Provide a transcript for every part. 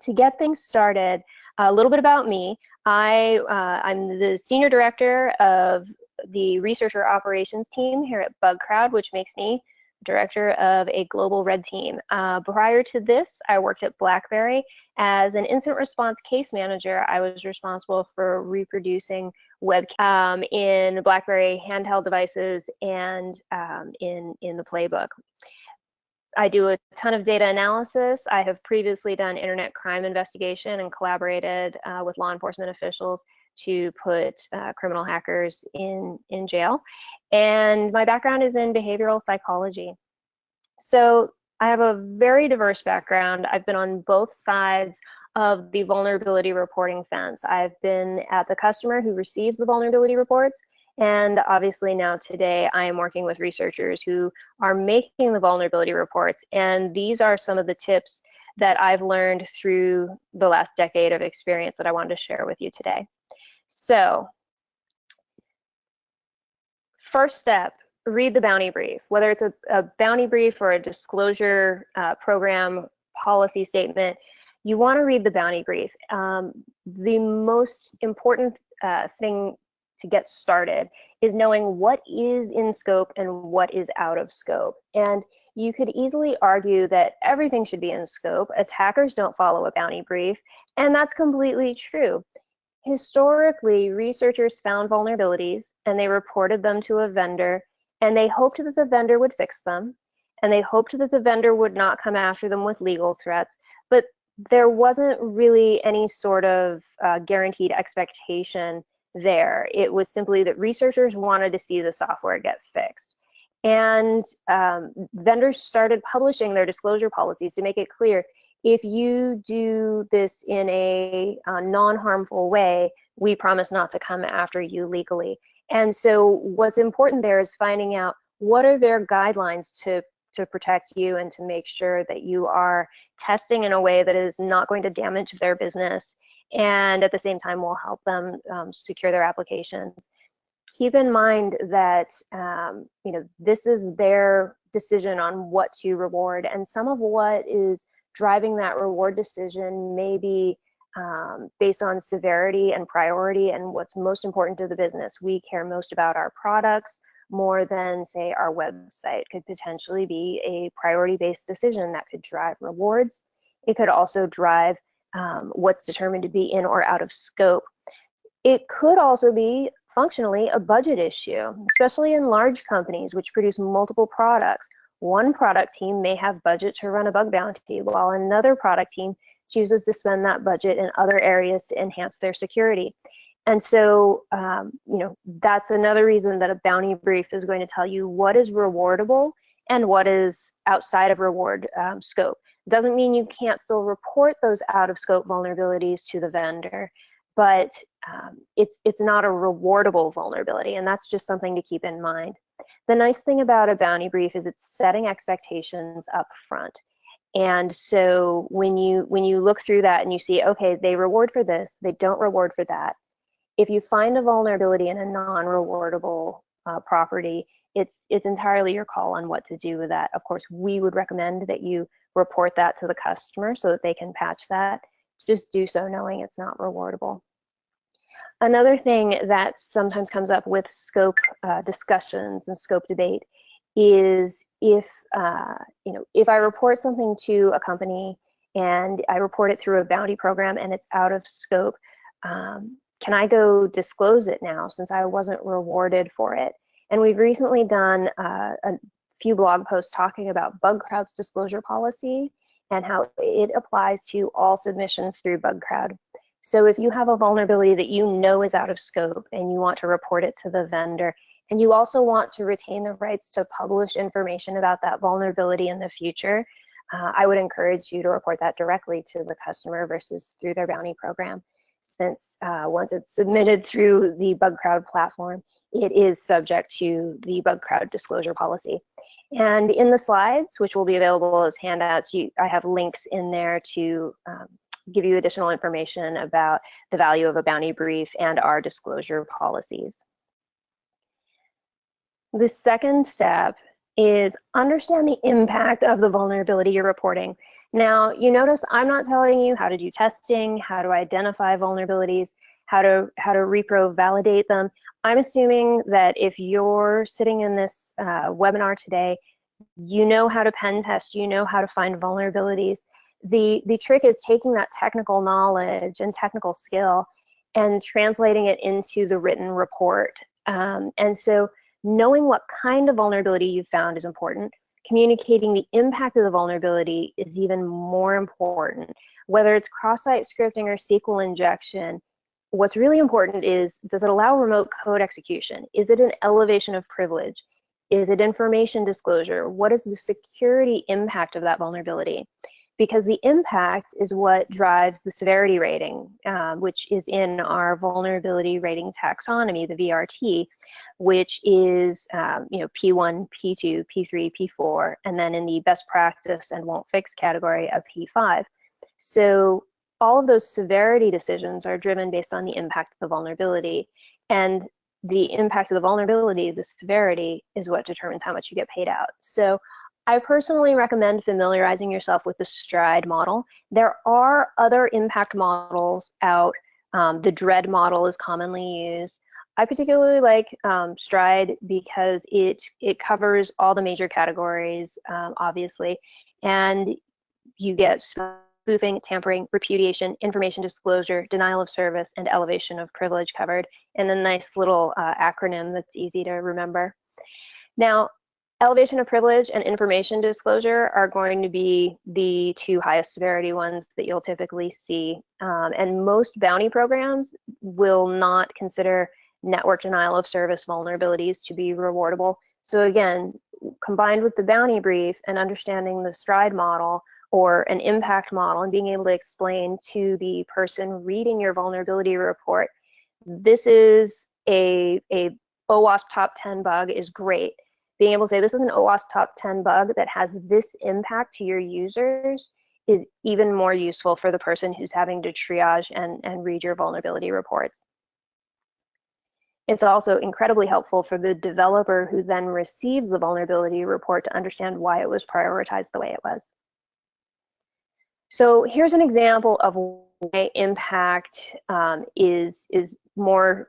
To get things started, a little bit about me. I'm the Senior Director of the Researcher Operations team here at Bugcrowd, which makes me Director of a global red team. Prior to this, I worked at BlackBerry as an incident response case manager. I was responsible for reproducing webcam in BlackBerry handheld devices and in the playbook. I do a ton of data analysis. I have previously done internet crime investigation and collaborated with law enforcement officials to put criminal hackers in jail. And my background is in behavioral psychology. So I have a very diverse background. I've been on both sides of the vulnerability reporting fence. I've been at the customer who receives the vulnerability reports, and obviously now today I am working with researchers who are making the vulnerability reports. And these are some of the tips that I've learned through the last decade of experience that I wanted to share with you today. So, first step, read the bounty brief. Whether it's a bounty brief or a disclosure program policy statement, you want to read the bounty brief. The most important thing to get started is knowing what is in scope and what is out of scope. And you could easily argue that everything should be in scope. Attackers don't follow a bounty brief, and that's completely true. Historically, researchers found vulnerabilities and they reported them to a vendor, and they hoped that the vendor would fix them, and they hoped that the vendor would not come after them with legal threats, but there wasn't really any sort of guaranteed expectation there. It was simply that researchers wanted to see the software get fixed. And vendors started publishing their disclosure policies to make it clear, if you do this in a non-harmful way, we promise not to come after you legally. And so what's important there is finding out what are their guidelines to protect you and to make sure that you are testing in a way that is not going to damage their business, and at the same time will help them secure their applications. Keep in mind that this is their decision on what to reward, and some of what is driving that reward decision may be based on severity and priority and what's most important to the business. We care most about our products more than, say, our website. Could potentially be a priority-based decision that could drive rewards. It could also drive what's determined to be in or out of scope. It could also be functionally a budget issue, especially in large companies which produce multiple products. One product team may have budget to run a bug bounty, while another product team chooses to spend that budget in other areas to enhance their security. And so, that's another reason that a bounty brief is going to tell you what is rewardable and what is outside of reward scope. Doesn't mean you can't still report those out of scope vulnerabilities to the vendor, but it's not a rewardable vulnerability, and that's just something to keep in mind. The nice thing about a bounty brief is it's setting expectations up front. And so when you look through that and you see, okay, they reward for this, they don't reward for that. If you find a vulnerability in a non-rewardable property, it's entirely your call on what to do with that. Of course, we would recommend that you report that to the customer so that they can patch that. Just do so knowing it's not rewardable. Another thing that sometimes comes up with scope discussions and scope debate is if I report something to a company and I report it through a bounty program and it's out of scope, can I go disclose it now since I wasn't rewarded for it? And we've recently done a few blog posts talking about Bugcrowd's disclosure policy and how it applies to all submissions through Bugcrowd. So if you have a vulnerability that you know is out of scope and you want to report it to the vendor, and you also want to retain the rights to publish information about that vulnerability in the future, I would encourage you to report that directly to the customer versus through their bounty program. Since once it's submitted through the Bugcrowd platform, it is subject to the Bugcrowd disclosure policy. And in the slides, which will be available as handouts, I have links in there to give you additional information about the value of a bounty brief and our disclosure policies. The second step is understand the impact of the vulnerability you're reporting. Now, you notice I'm not telling you how to do testing, how to identify vulnerabilities, how to repro validate them. I'm assuming that if you're sitting in this webinar today, you know how to pen test, you know how to find vulnerabilities. The trick is taking that technical knowledge and technical skill and translating it into the written report. And so knowing what kind of vulnerability you found is important. Communicating the impact of the vulnerability is even more important. Whether it's cross-site scripting or SQL injection, what's really important is, does it allow remote code execution? Is it an elevation of privilege? Is it information disclosure? What is the security impact of that vulnerability? Because the impact is what drives the severity rating, which is in our vulnerability rating taxonomy, the VRT, which is P1, P2, P3, P4, and then in the best practice and won't fix category of P5. So all of those severity decisions are driven based on the impact of the vulnerability. And the impact of the vulnerability, the severity, is what determines how much you get paid out. So I personally recommend familiarizing yourself with the STRIDE model. There are other impact models out. The DREAD model is commonly used. I particularly like STRIDE because it covers all the major categories, obviously, and you get spoofing, tampering, repudiation, information disclosure, denial of service, and elevation of privilege covered, and a nice little acronym that's easy to remember. Now, elevation of privilege and information disclosure are going to be the two highest severity ones that you'll typically see. And most bounty programs will not consider network denial of service vulnerabilities to be rewardable. So again, combined with the bounty brief and understanding the STRIDE model or an impact model and being able to explain to the person reading your vulnerability report, this is a OWASP top 10 bug is great. Being able to say this is an OWASP top 10 bug that has this impact to your users is even more useful for the person who's having to triage and read your vulnerability reports. It's also incredibly helpful for the developer who then receives the vulnerability report to understand why it was prioritized the way it was. So here's an example of why impact is more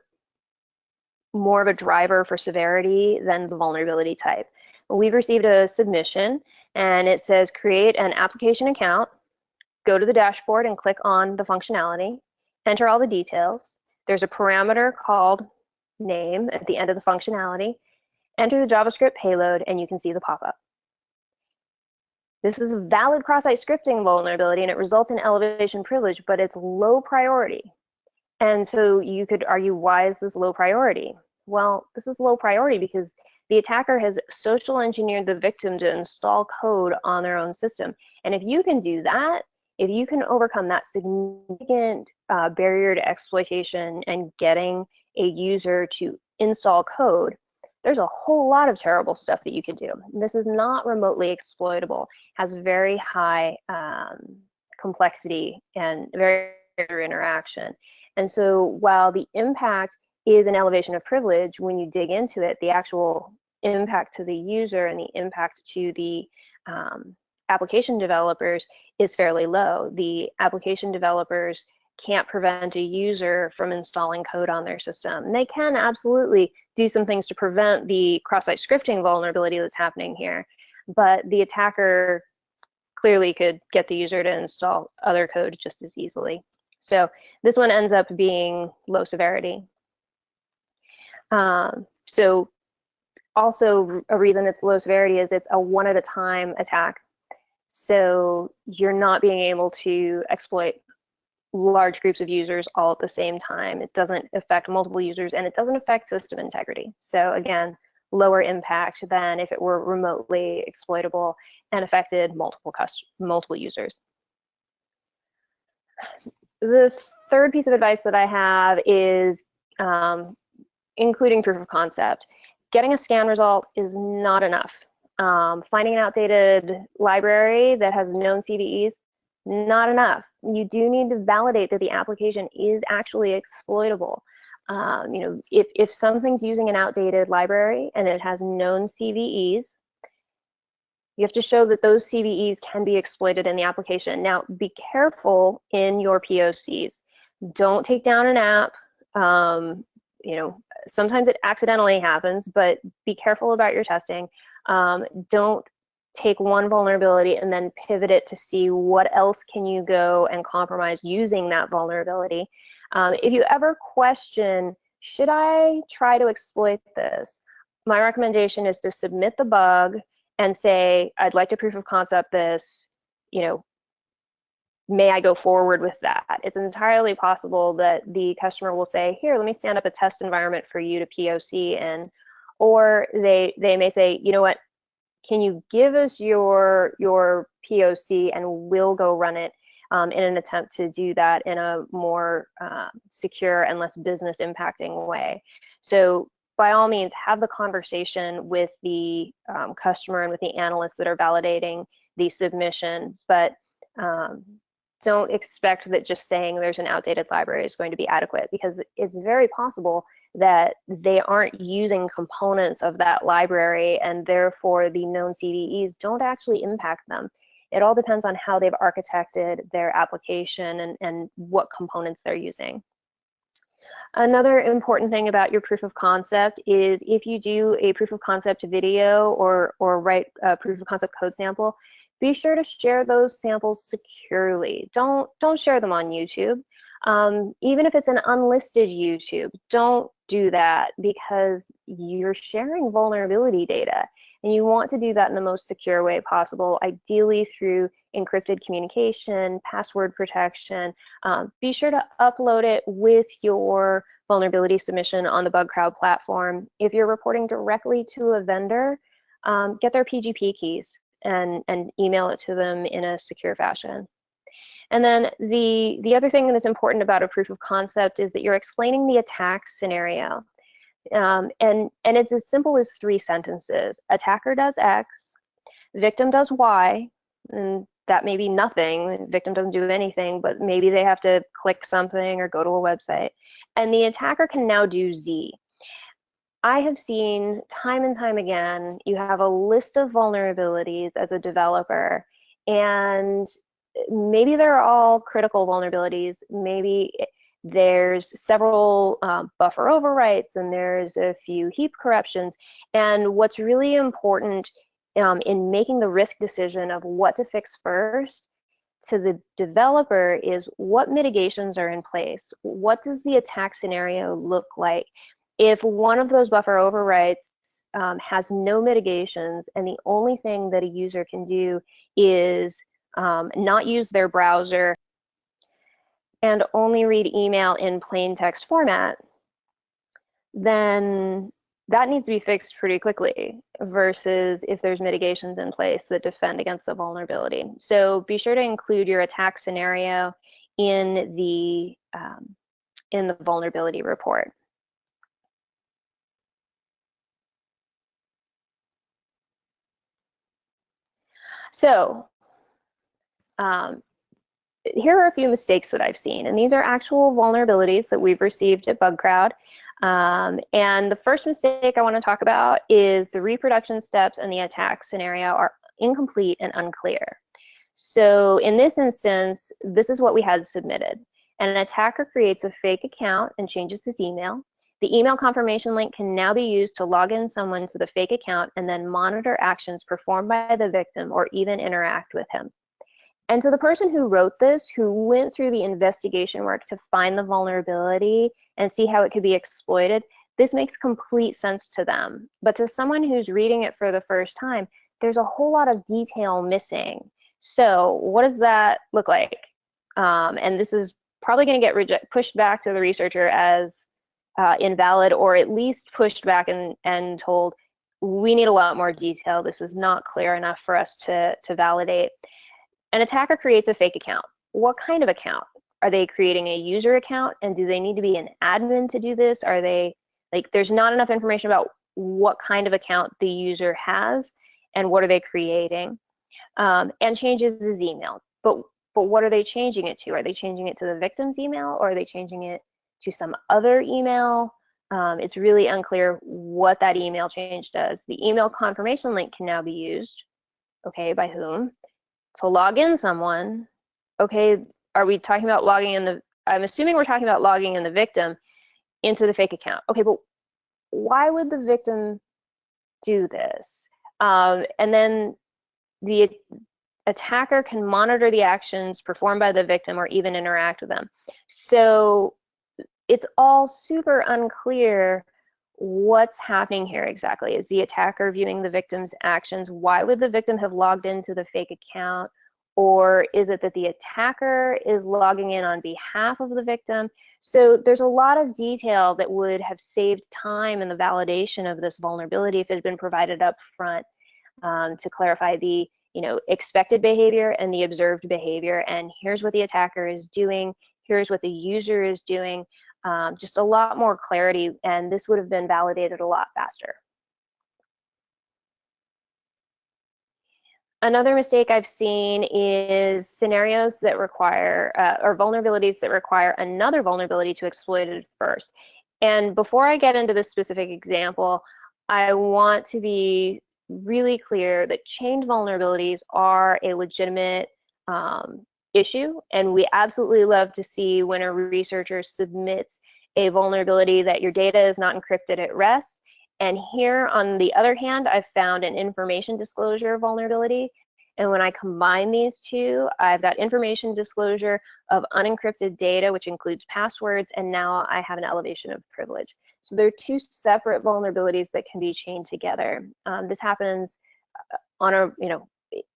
of a driver for severity than the vulnerability type. We've received a submission and it says create an application account, go to the dashboard and click on the functionality, enter all the details. There's a parameter called name at the end of the functionality, enter the JavaScript payload, and you can see the pop-up. This is a valid cross-site scripting vulnerability and it results in elevation privilege, but it's low priority. And so you could argue, why is this low priority? Well, this is low priority because the attacker has social engineered the victim to install code on their own system. And if you can do that, if you can overcome that significant barrier to exploitation and getting a user to install code, there's a whole lot of terrible stuff that you could do. This is not remotely exploitable, has very high complexity and very interaction. And so while the impact is an elevation of privilege, when you dig into it, the actual impact to the user and the impact to the application developers is fairly low. The application developers can't prevent a user from installing code on their system. They can absolutely do some things to prevent the cross-site scripting vulnerability that's happening here, but the attacker clearly could get the user to install other code just as easily. So this one ends up being low severity. So also a reason it's low severity is it's a one-at-a-time attack. So you're not being able to exploit large groups of users all at the same time. It doesn't affect multiple users and it doesn't affect system integrity. So again, lower impact than if it were remotely exploitable and affected multiple users. The third piece of advice that I have is including proof of concept. Getting a scan result is not enough. Finding an outdated library that has known CVEs, not enough. You do need to validate that the application is actually exploitable. If something's using an outdated library and it has known CVEs, You have to show that those CVEs can be exploited in the application. Now, be careful in your POCs. Don't take down an app. You know, sometimes it accidentally happens, but be careful about your testing. Don't take one vulnerability and then pivot it to see what else can you go and compromise using that vulnerability. If you ever question, should I try to exploit this? My recommendation is to submit the bug and say, I'd like to proof of concept this, you know, may I go forward with that? It's entirely possible that the customer will say, here, let me stand up a test environment for you to POC in. Or they may say, you know what, can you give us your POC and we'll go run it in an attempt to do that in a more secure and less business impacting way. So by all means, have the conversation with the customer and with the analysts that are validating the submission, but don't expect that just saying there's an outdated library is going to be adequate, because it's very possible that they aren't using components of that library and therefore the known CVEs don't actually impact them. It all depends on how they've architected their application and what components they're using. Another important thing about your proof of concept is if you do a proof of concept video or write a proof of concept code sample, be sure to share those samples securely. Don't share them on YouTube. Even if it's an unlisted YouTube, don't do that, because you're sharing vulnerability data and you want to do that in the most secure way possible, ideally through encrypted communication, password protection. Be sure to upload it with your vulnerability submission on the Bugcrowd platform. If you're reporting directly to a vendor, get their PGP keys and email it to them in a secure fashion. And then the other thing that's important about a proof of concept is that you're explaining the attack scenario. And it's as simple as 3 sentences. Attacker does X, victim does Y, and that may be nothing. Victim doesn't do anything, but maybe they have to click something or go to a website. And the attacker can now do Z. I have seen time and time again, you have a list of vulnerabilities as a developer, and maybe they're all critical vulnerabilities. Maybe there's several buffer overwrites and there's a few heap corruptions. And what's really important in making the risk decision of what to fix first to the developer is what mitigations are in place. What does the attack scenario look like? If one of those buffer overwrites has no mitigations and the only thing that a user can do is not use their browser and only read email in plain text format, then that needs to be fixed pretty quickly, versus if there's mitigations in place that defend against the vulnerability. So be sure to include your attack scenario in the vulnerability report. So here are a few mistakes that I've seen, and these are actual vulnerabilities that we've received at Bugcrowd. And the first mistake I want to talk about is the reproduction steps and the attack scenario are incomplete and unclear. So in this instance, this is what we had submitted. And an attacker creates a fake account and changes his email. The email confirmation link can now be used to log in someone to the fake account and then monitor actions performed by the victim or even interact with him. And so the person who wrote this, who went through the investigation work to find the vulnerability and see how it could be exploited, this makes complete sense to them. But to someone who's reading it for the first time, there's a whole lot of detail missing. So what does that look like? And this is probably going to get pushed back to the researcher as invalid, or at least pushed back and told, we need a lot more detail. This is not clear enough for us to validate. An attacker creates a fake account. What kind of account? Are they creating a user account, and do they need to be an admin to do this? Are they, like, there's not enough information about what kind of account the user has and what are they creating, and changes his email. But what are they changing it to? Are they changing it to the victim's email, or are they changing it to some other email? It's really unclear what that email change does. The email confirmation link can now be used. Okay, by whom? To log in someone. Okay, are we talking about logging in the, I'm assuming we're talking about logging in the victim into the fake account. Okay, but why would the victim do this? And then the attacker can monitor the actions performed by the victim or even interact with them. So it's all super unclear what's happening here exactly. Is the attacker viewing the victim's actions? Why would the victim have logged into the fake account? Or is it that the attacker is logging in on behalf of the victim? So there's a lot of detail that would have saved time in the validation of this vulnerability if it had been provided up front to clarify the expected behavior and the observed behavior. And here's what the attacker is doing. Here's what the user is doing. Just a lot more clarity, and this would have been validated a lot faster. Another mistake I've seen is scenarios that require, or vulnerabilities that require another vulnerability to exploit it first. And before I get into this specific example, I want to be really clear that chained vulnerabilities are a legitimate issue, and we absolutely love to see when a researcher submits a vulnerability that your data is not encrypted at rest. And here, on the other hand, I've found an information disclosure vulnerability. And when I combine these two, I've got information disclosure of unencrypted data, which includes passwords, and now I have an elevation of privilege. So there are two separate vulnerabilities that can be chained together. This happens on a,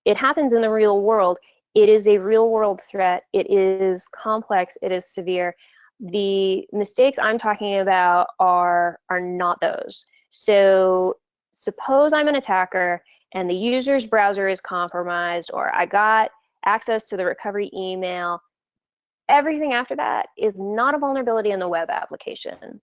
it happens in the real world. It is a real world threat. It is complex. It is severe. The mistakes I'm talking about are not those. So suppose I'm an attacker and the user's browser is compromised, or I got access to the recovery email. Everything after that is not a vulnerability in the web application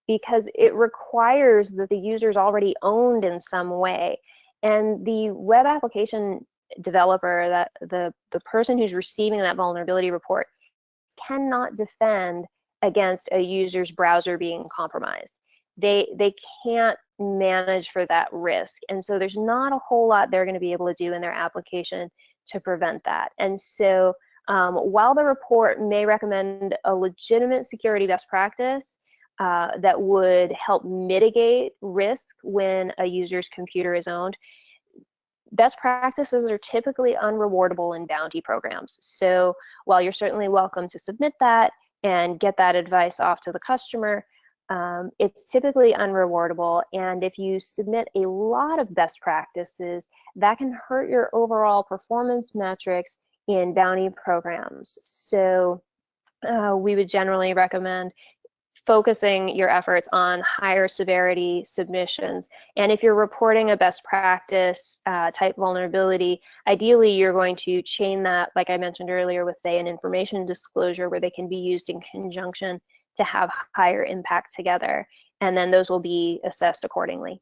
because it requires that the user's already owned in some way. And the web application developer, that the person who's receiving that vulnerability report, cannot defend against a user's browser being compromised. They can't manage for that risk. And so there's not a whole lot they're going to be able to do in their application to prevent that. And so while the report may recommend a legitimate security best practice that would help mitigate risk when a user's computer is owned, best practices are typically unrewardable in bounty programs. So while you're certainly welcome to submit that and get that advice off to the customer, it's typically unrewardable. And if you submit a lot of best practices, that can hurt your overall performance metrics in bounty programs. So we would generally recommend focusing your efforts on higher severity submissions. And if you're reporting a best practice type vulnerability, ideally you're going to chain that, like I mentioned earlier, with, say, an information disclosure where they can be used in conjunction to have higher impact together. And then those will be assessed accordingly.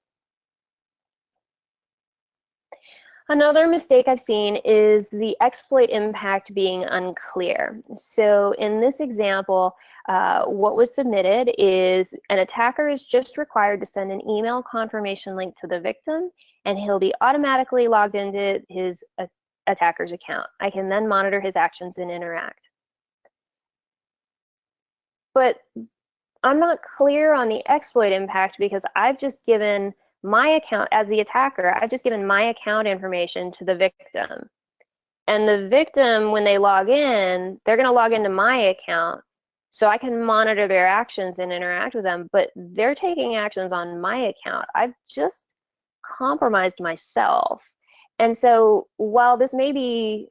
Another mistake I've seen is the exploit impact being unclear. So in this example, what was submitted is an attacker is just required to send an email confirmation link to the victim, and he'll be automatically logged into his attacker's account. I can then monitor his actions and interact. But I'm not clear on the exploit impact because I've just given my account, as the attacker, I've just given my account information to the victim. And the victim, when they log in, they're going to log into my account so I can monitor their actions and interact with them, but they're taking actions on my account. I've just compromised myself. And so while this may be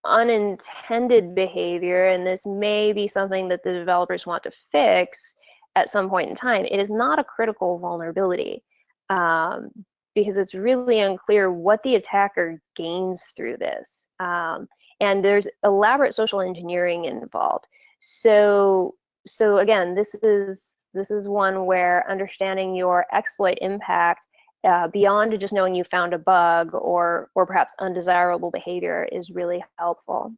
unintended behavior, and this may be something that the developers want to fix at some point in time, it is not a critical vulnerability because it's really unclear what the attacker gains through this. And there's elaborate social engineering involved. So again, this is one where understanding your exploit impact beyond just knowing you found a bug or perhaps undesirable behavior is really helpful.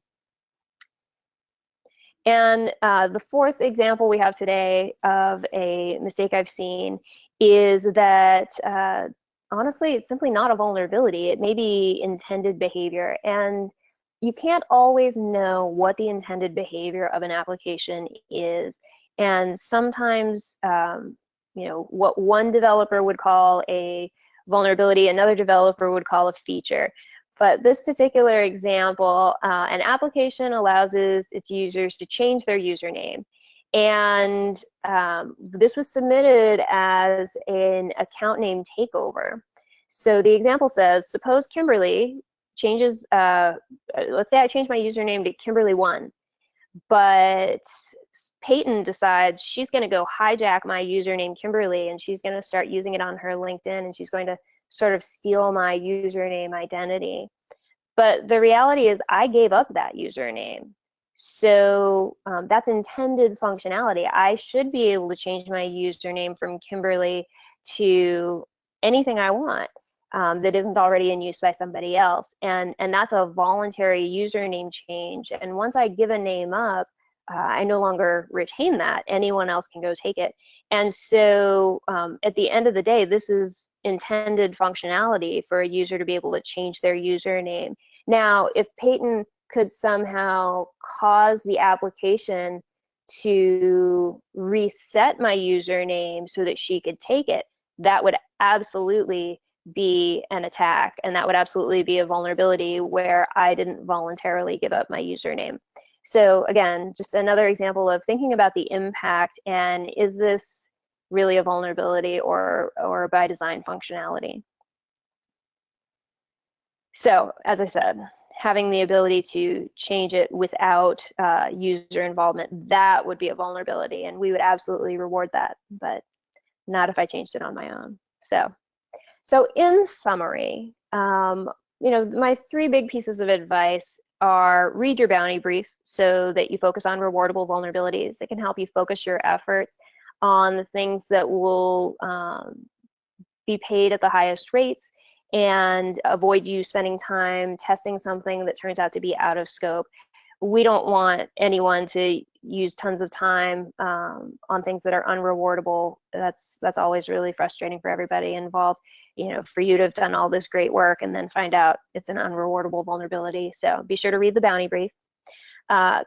And the fourth example we have today of a mistake I've seen is that honestly, it's simply not a vulnerability. It may be intended behavior. And you can't always know what the intended behavior of an application is. And sometimes, what one developer would call a vulnerability, another developer would call a feature. But this particular example, an application allows its users to change their username. And this was submitted as an account name takeover. So the example says, suppose Kymberlee changes, let's say I change my username to Kymberlee1, but Peyton decides she's going to go hijack my username Kymberlee, and she's going to start using it on her LinkedIn, and she's going to sort of steal my username identity. But the reality is I gave up that username. So that's intended functionality. I should be able to change my username from Kymberlee to anything I want that isn't already in use by somebody else. And that's a voluntary username change. And once I give a name up, I no longer retain that. Anyone else can go take it. And so at the end of the day, this is intended functionality for a user to be able to change their username. Now, if Peyton could somehow cause the application to reset my username so that she could take it, that would absolutely be an attack, and that would absolutely be a vulnerability where I didn't voluntarily give up my username. So again, just another example of thinking about the impact, and is this really a vulnerability or by design functionality? So as I said, having the ability to change it without user involvement, that would be a vulnerability, and we would absolutely reward that, but not if I changed it on my own. So in summary, my 3 big pieces of advice are: read your bounty brief so that you focus on rewardable vulnerabilities. It can help you focus your efforts on the things that will be paid at the highest rates, and avoid you spending time testing something that turns out to be out of scope. We don't want anyone to use tons of time on things that are unrewardable. That's always really frustrating for everybody involved. For you to have done all this great work and then find out it's an unrewardable vulnerability. So be sure to read the bounty brief.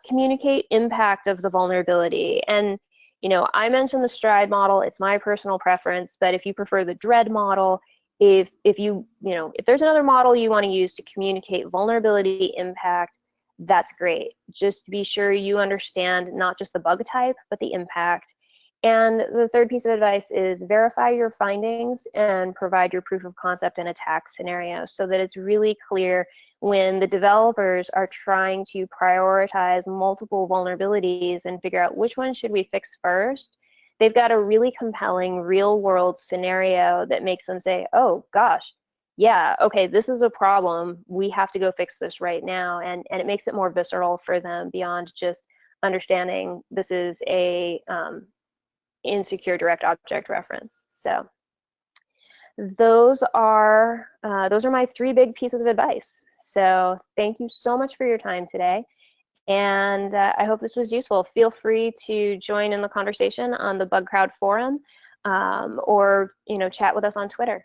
Communicate impact of the vulnerability. And I mentioned the STRIDE model. It's my personal preference, but if you prefer the DREAD model, if there's another model you want to use to communicate vulnerability impact, that's great. Just be sure you understand not just the bug type, but the impact. And the 3rd piece of advice is verify your findings and provide your proof of concept and attack scenario so that it's really clear when the developers are trying to prioritize multiple vulnerabilities and figure out which one should we fix first. They've got a really compelling real-world scenario that makes them say, oh gosh, yeah, okay, this is a problem. We have to go fix this right now. And it makes it more visceral for them beyond just understanding this is a insecure direct object reference. So those are my 3 big pieces of advice. So thank you so much for your time today. And I hope this was useful. Feel free to join in the conversation on the Bugcrowd forum or chat with us on Twitter.